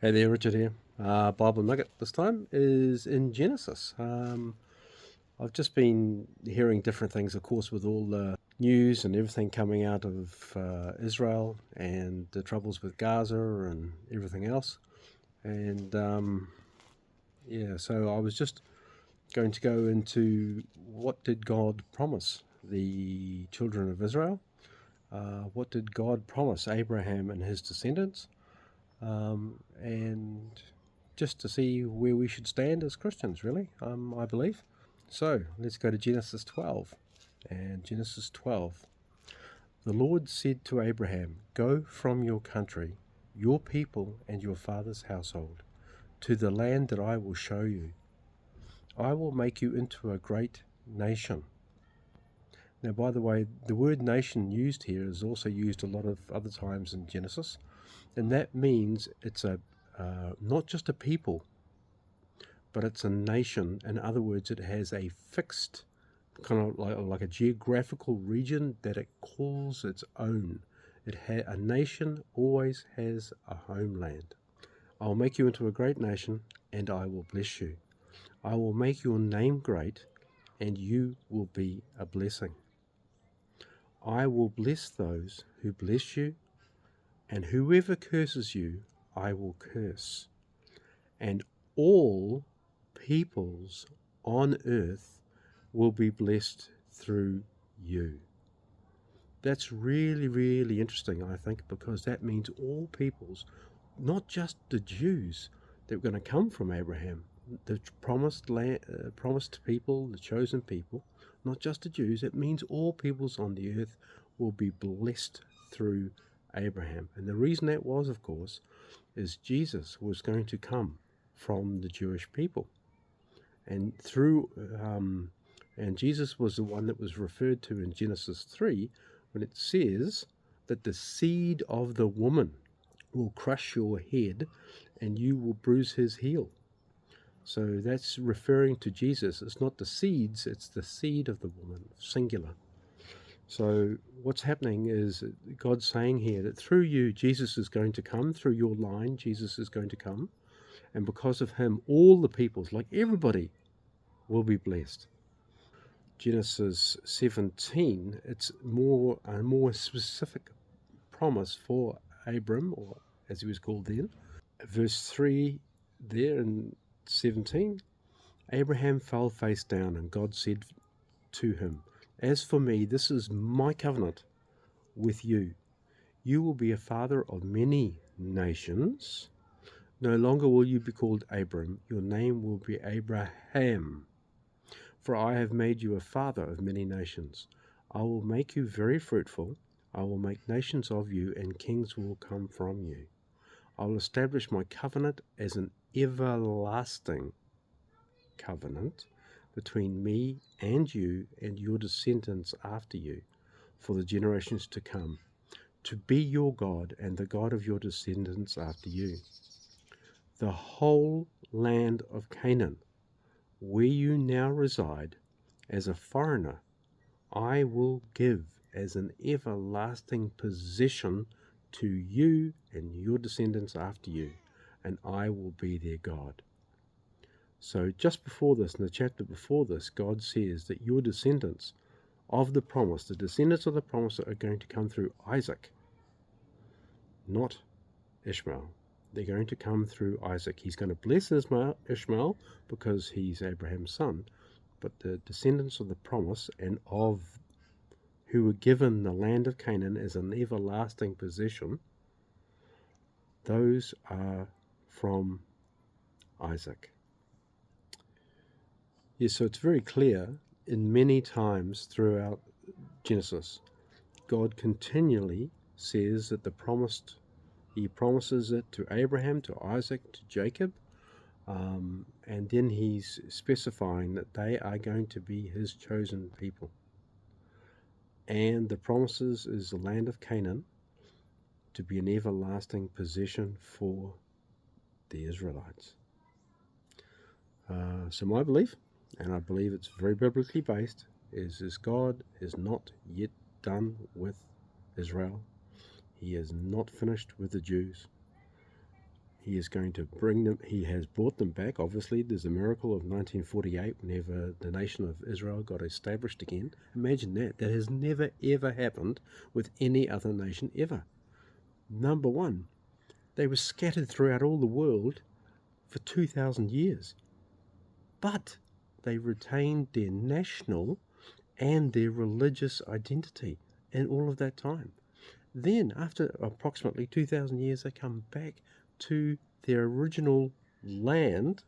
Hey there, Richard here. Bible Nugget this time is in Genesis. I've just been hearing different things, of course, with all the news and everything coming out of Israel and the troubles with Gaza and everything else. And yeah, so I was just going to go into what did God promise the children of Israel? What did God promise Abraham and his descendants? And just to see where we should stand as Christians, really, I believe. So let's go to Genesis 12. And Genesis 12. The Lord said to Abraham, "Go from your country, your people, and your father's household, to the land that I will show you. I will make you into a great nation." Now, by the way, the word nation used here is also used a lot of other times in Genesis, and that means it's not just a people, but it's a nation. In other words, it has a fixed kind of like a geographical region that it calls its own. A nation always has a homeland. I'll make you into a great nation, and I will bless you. I will make your name great, and you will be a blessing. I will bless those who bless you, and whoever curses you, I will curse. And all peoples on earth will be blessed through you. That's really, really interesting, I think, because that means all peoples, not just the Jews that were going to come from Abraham, the promised land, promised people, the chosen people, not just the Jews. It means all peoples on the earth will be blessed through Abraham. And the reason that was, of course, is Jesus was going to come from the Jewish people, and and Jesus was the one that was referred to in Genesis 3 when it says that the seed of the woman will crush your head and you will bruise his heel. So that's referring to Jesus. It's not the seeds, it's the seed of the woman, singular. So what's happening is God's saying here that through you, Jesus is going to come, through your line, Jesus is going to come. And because of him, all the peoples, like everybody, will be blessed. Genesis 17, it's a more specific promise for Abram, or as he was called then. Verse 3 there in 17, Abraham fell face down, and God said to him, "As for me, this is my covenant with you. You will be a father of many nations. No longer will you be called Abram, your name will be Abraham. For I have made you a father of many nations. I will make you very fruitful. I will make nations of you, and kings will come from you. I will establish my covenant as an everlasting covenant between me and you and your descendants after you for the generations to come, to be your God and the God of your descendants after you. The whole land of Canaan, where you now reside as a foreigner, I will give as an everlasting possession to you and your descendants after you, and I will be their God." So just before this, in the chapter before this, God says that your descendants of the promise, the descendants of the promise are going to come through Isaac, not Ishmael. They're going to come through Isaac. He's going to bless Ishmael because he's Abraham's son, but the descendants of the promise and of who were given the land of Canaan as an everlasting possession, those are from Isaac. Yes, so it's very clear in many times throughout Genesis, God continually says that he promises it to Abraham, to Isaac, to Jacob, and then he's specifying that they are going to be his chosen people. And the promises is the land of Canaan to be an everlasting possession for the Israelites. So my belief, and I believe it's very biblically based, is God is not yet done with Israel. He is not finished with the Jews. He is going to bring them. He has brought them back. Obviously, there's a miracle of 1948 whenever the nation of Israel got established again. Imagine that. That has never ever happened with any other nation ever. Number one, they were scattered throughout all the world for 2,000 years. But they retained their national and their religious identity in all of that time. Then, after approximately 2,000 years, they come back to their original land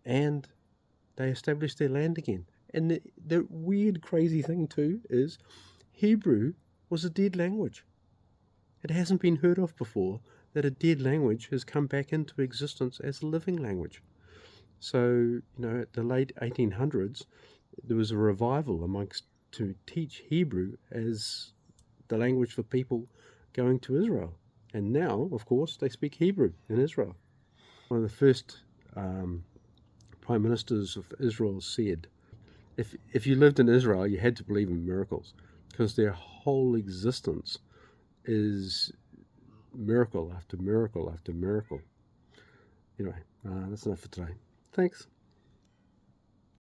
and they establish their land again. And the weird, crazy thing too is Hebrew was a dead language. It hasn't been heard of before that a dead language has come back into existence as a living language. So, at the late 1800s, there was a revival amongst to teach Hebrew as the language for people going to Israel. And now, of course, they speak Hebrew in Israel. One of the first prime ministers of Israel said, if you lived in Israel, you had to believe in miracles, because their whole existence is miracle after miracle after miracle. Anyway, that's enough for today. Thanks.